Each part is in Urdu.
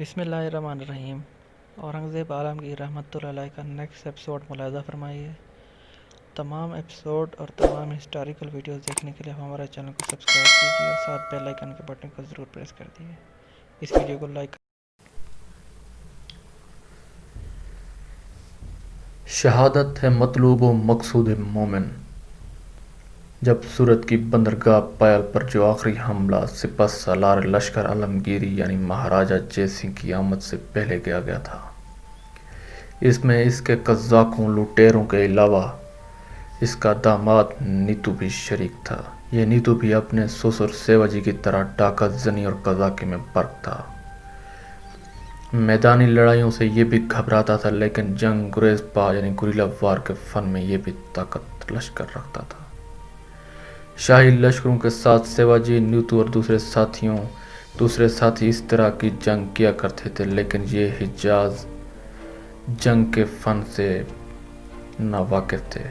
بسم اللہ الرحمن الرحیم۔ اورنگزیب عالمگیر رحمۃ اللہ علیہ کا نیکسٹ ایپیسوڈ ملاحظہ فرمائیے۔ تمام ایپیسوڈ اور تمام ہسٹوریکل ویڈیوز دیکھنے کے لیے ہمارے چینل کو سبسکرائب کیجیے اور ساتھ بیل آئیکن کے بٹن کو ضرور پریس کر دیجیے۔ اس ویڈیو کو لائک شہادت ہے مطلوب و مقصود مومن۔ جب صورت کی بندرگاہ پایل پر جو آخری حملہ سپہ سالار لشکر عالمگیری یعنی مہاراجہ جے سنگھ کی آمد سے پہلے کیا گیا تھا، اس میں اس کے قزاقوں لٹیروں کے علاوہ اس کا داماد نیتو بھی شریک تھا۔ یہ نیتو بھی اپنے سسر سیواجی کی طرح ڈاکہ زنی اور قزاقی میں برق تھا۔ میدانی لڑائیوں سے یہ بھی گھبراتا تھا، لیکن جنگ گریز پا یعنی گوریلا وار کے فن میں یہ بھی طاقت لشکر رکھتا تھا۔ شاہی لشکروں کے ساتھ سیواجی، نیتو اور دوسرے ساتھی اس طرح کی جنگ کیا کرتے تھے، لیکن یہ حجاز جنگ کے فن سے ناواقف تھے۔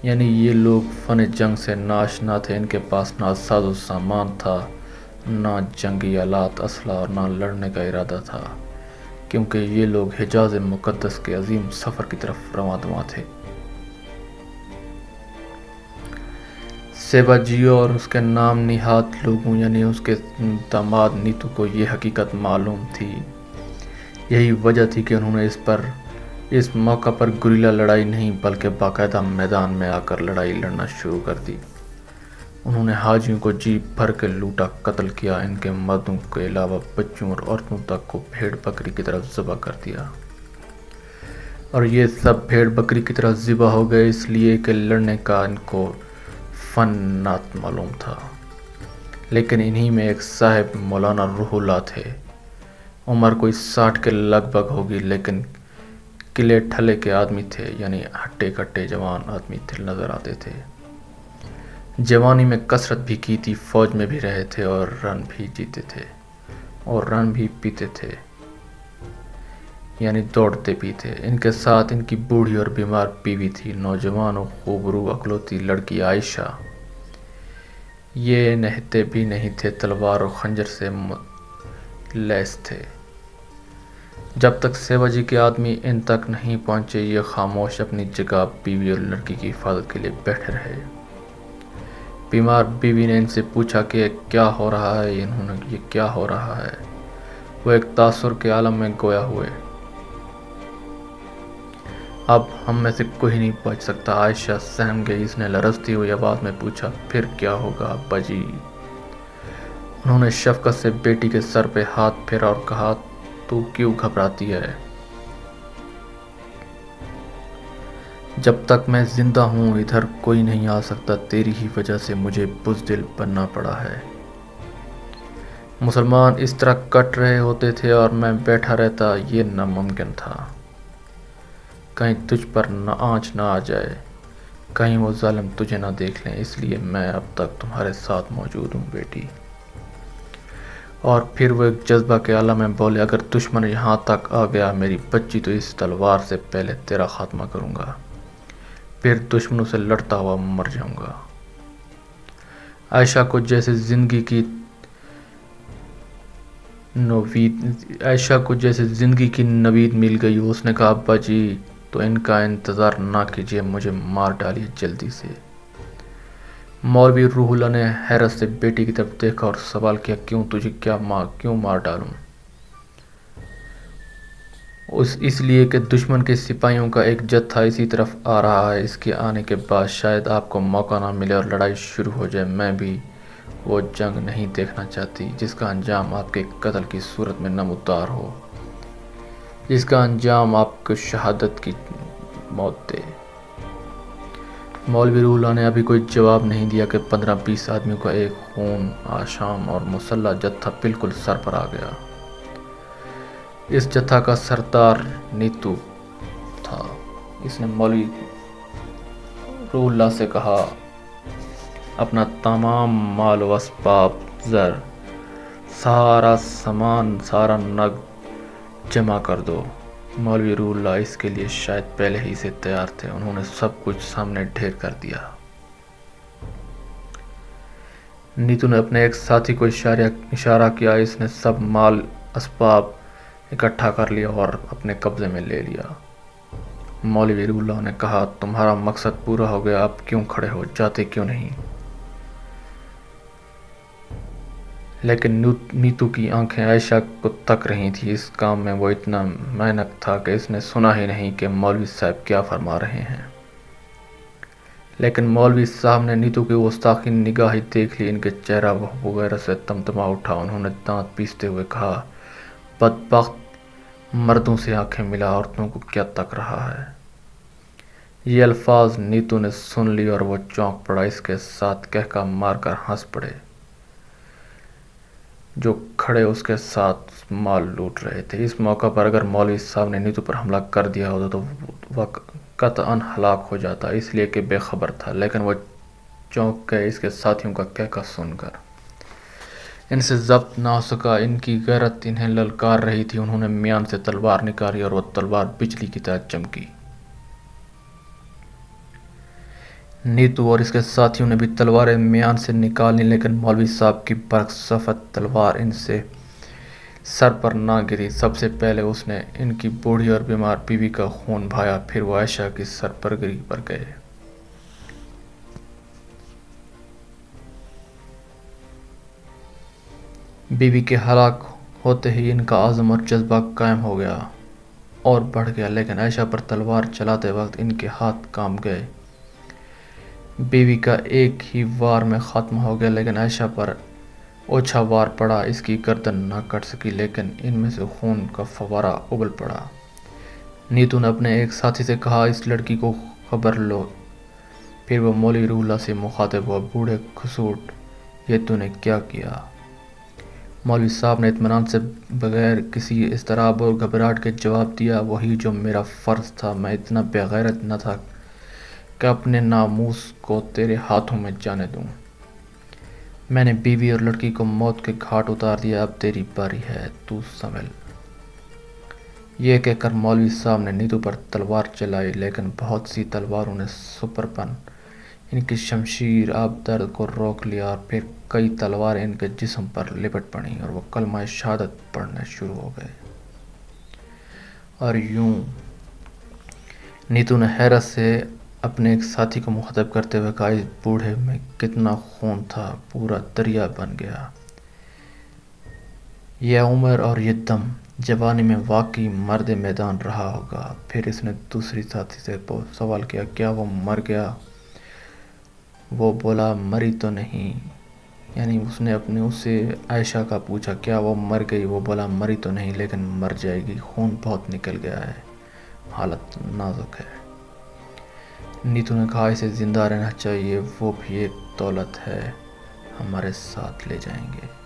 یعنی یہ لوگ فن جنگ سے ناآشنا تھے۔ ان کے پاس نہ ساز و سامان تھا، نہ جنگی آلات، اسلحہ اور نہ لڑنے کا ارادہ تھا، کیونکہ یہ لوگ حجاز مقدس کے عظیم سفر کی طرف رواں دواں تھے۔ سیواجی اور اس کے نام نہاد لوگوں یعنی اس کے داماد نیتو کو یہ حقیقت معلوم تھی۔ یہی وجہ تھی کہ انہوں نے اس موقع پر گوریلا لڑائی نہیں بلکہ باقاعدہ میدان میں آ کر لڑائی لڑنا شروع کر دی۔ انہوں نے حاجیوں کو جی بھر کے لوٹا، قتل کیا، ان کے مردوں کے علاوہ بچوں اور عورتوں تک کو بھیڑ بکری کی طرح ذبح کر دیا۔ اور یہ سب بھیڑ بکری کی طرح ذبح ہو گئے اس لیے کہ لڑنے کا ان کو فن نات معلوم تھا۔ لیکن انہی میں ایک صاحب مولانا روح اللہ تھے۔ عمر کوئی 60 کے لگ بھگ ہوگی، لیکن کلے ٹھلے کے آدمی تھے، یعنی ہٹے کٹے جوان آدمی نظر آتے تھے۔ جوانی میں کثرت بھی کی تھی، فوج میں بھی رہے تھے اور رن بھی جیتے تھے اور رن بھی پیتے تھے، یعنی دوڑتے بھی تھے۔ ان کے ساتھ ان کی بوڑھی اور بیمار بیوی تھی، نوجوان و خوبرو اکلوتی لڑکی عائشہ۔ یہ نہتے بھی نہیں تھے، تلوار اور خنجر سے لیس تھے۔ جب تک سیواجی کے آدمی ان تک نہیں پہنچے، یہ خاموش اپنی جگہ بیوی اور لڑکی کی حفاظت کے لیے بیٹھے رہے۔ بیمار بیوی نے ان سے پوچھا کہ کیا ہو رہا ہے۔ یہ کیا ہو رہا ہے؟ وہ ایک تاثر کے عالم میں گویا ہوئے۔ اب ہم میں سے کوئی نہیں بچ سکتا۔ عائشہ سہم گئی، اس نے لرزتی ہوئی آواز میں پوچھا، پھر کیا ہوگا ابا جی؟ انہوں نے شفقت سے بیٹی کے سر پہ ہاتھ پھیرا اور کہا، تو کیوں گھبراتی ہے؟ جب تک میں زندہ ہوں ادھر کوئی نہیں آ سکتا، تیری ہی وجہ سے مجھے بزدل بننا پڑا ہے۔ مسلمان اس طرح کٹ رہے ہوتے تھے اور میں بیٹھا رہتا، یہ ناممکن تھا۔ کہیں تجھ پر آنچ نہ آ جائے، کہیں وہ ظالم تجھے نہ دیکھ لیں، اس لیے میں اب تک تمہارے ساتھ موجود ہوں بیٹی۔ اور پھر وہ ایک جذبہ کے عالم میں بولے، اگر دشمن یہاں تک آ گیا میری بچی، تو اس تلوار سے پہلے تیرا خاتمہ کروں گا، پھر دشمنوں سے لڑتا ہوا مر جاؤں گا۔ عائشہ کو جیسے زندگی کی نوید مل گئی۔ اس نے کہا، ابا جی تو ان کا انتظار نہ کیجیے، مجھے مار ڈالیے جلدی سے۔ مولوی روح اللہ نے حیرت سے بیٹی کی طرف دیکھا اور سوال کیا، تجھے کیوں مار ڈالوں؟ اس لیے کہ دشمن کے سپاہیوں کا ایک جتھا اسی طرف آ رہا ہے۔ اس کے آنے کے بعد شاید آپ کو موقع نہ ملے اور لڑائی شروع ہو جائے۔ میں بھی وہ جنگ نہیں دیکھنا چاہتی جس کا انجام آپ کے قتل کی صورت میں نمودار ہو، جس کا انجام آپ کو شہادت کی موت دے۔ مولوی روح اللہ نے ابھی کوئی جواب نہیں دیا کہ 15-20 آدمیوں کا ایک خون آشام اور مسلح جتھا بالکل سر پر آ گیا۔ اس جتھا کا سردار نیتو تھا۔ اس نے مولوی روح اللہ سے کہا، اپنا تمام مال و اسباب، زر، سارا سامان، سارا نگ جمع کر دو۔ مولوی روح اللہ اس کے لیے شاید پہلے ہی سے تیار تھے۔ انہوں نے سب کچھ سامنے ڈھیر کر دیا۔ نیتو نے اپنے ایک ساتھی کو اشارہ کیا، اس نے سب مال اسباب اکٹھا کر لیا اور اپنے قبضے میں لے لیا۔ مولوی روح اللہ نے کہا، تمہارا مقصد پورا ہو گیا، اب کیوں کھڑے ہو جاتے کیوں نہیں؟ لیکن نیتو کی آنکھیں عائشہ کو تک رہی تھی۔ اس کام میں وہ اتنا مینک تھا کہ اس نے سنا ہی نہیں کہ مولوی صاحب کیا فرما رہے ہیں۔ لیکن مولوی صاحب نے نیتو کی گستاخی نگاہی دیکھ لی، ان کے چہرہ وغیرہ سے تمتما اٹھا۔ انہوں نے دانت پیستے ہوئے کہا، بدبخت، مردوں سے آنکھیں ملا، عورتوں کو کیا تک رہا ہے؟ یہ الفاظ نیتو نے سن لی اور وہ چونک پڑا، اس کے ساتھ کہکا مار کر ہنس پڑے۔ جو کھڑے اس کے ساتھ مال لوٹ رہے تھے۔ اس موقع پر اگر مولوی صاحب نے نیتو پر حملہ کر دیا ہوتا تو وہ قطعاً ہلاک ہو جاتا، اس لیے کہ بے خبر تھا۔ لیکن وہ چونک گئے اس کے ساتھیوں کا کہکا سن کر۔ ان سے ضبط نہ ہو سکا، ان کی غیرت انہیں للکار رہی تھی۔ انہوں نے میان سے تلوار نکالی اور وہ تلوار بجلی کی طرح چمکی۔ نیتو اور اس کے ساتھیوں نے بھی تلواریں میان سے نکال لی، لیکن مولوی صاحب کی برق صفت تلوار ان سے سر پر نہ گری۔ سب سے پہلے اس نے ان کی بوڑھی اور بیمار بیوی کا خون بہایا، پھر وہ عائشہ کی سرپرگری پر گئے۔ بیوی کے ہلاک ہوتے ہی ان کا عزم اور جذبہ قائم ہو گیا اور بڑھ گیا، لیکن عائشہ پر تلوار چلاتے وقت ان کے ہاتھ کانپ گئے۔ بیوی کا ایک ہی وار میں ختم ہو گیا، لیکن عائشہ پر اوچھا وار پڑا، اس کی گردن نہ کٹ سکی، لیکن ان میں سے خون کا فوارہ ابل پڑا۔ نیتو نے اپنے ایک ساتھی سے کہا، اس لڑکی کو خبر لو۔ پھر وہ مولوی روح اللہ سے مخاطب ہوا، بوڑھے کھسوٹ، یہ تو نے کیا کیا؟ مولوی صاحب نے اطمینان سے بغیر کسی اضطراب اور گھبراہٹ کے جواب دیا، وہی جو میرا فرض تھا۔ میں اتنا بے غیرت نہ تھا کہ اپنے ناموس کو تیرے ہاتھوں میں جانے دوں۔ میں نے بیوی اور لڑکی کو موت کے گھاٹ اتار دیا، اب تیری باری ہے، تو سنبھل۔ یہ کہہ کر مولوی صاحب نے نیتو پر تلوار چلائی، لیکن بہت سی تلواروں نے سپرپن ان کی شمشیر آبدار کو روک لیا اور پھر کئی تلواریں ان کے جسم پر لپٹ پڑیں اور وہ کلمہ شہادت پڑھنے شروع ہو گئے۔ اور یوں نیتو نے حیرت سے اپنے ایک ساتھی کو مخاطب کرتے ہوئے کہا، اس بوڑھے میں کتنا خون تھا، پورا دریا بن گیا۔ یہ عمر اور یہ دم، جوانی میں واقعی مرد میدان رہا ہوگا۔ پھر اس نے دوسری ساتھی سے سوال کیا، کیا وہ مر گیا؟ وہ بولا، مری تو نہیں۔ یعنی اس نے اس سے عائشہ کا پوچھا، کیا وہ مر گئی؟ وہ بولا، مری تو نہیں لیکن مر جائے گی، خون بہت نکل گیا ہے، حالت نازک ہے۔ نیتو نے کہا، اسے زندہ رہنا چاہیے، وہ بھی ایک دولت ہے، ہمارے ساتھ لے جائیں گے۔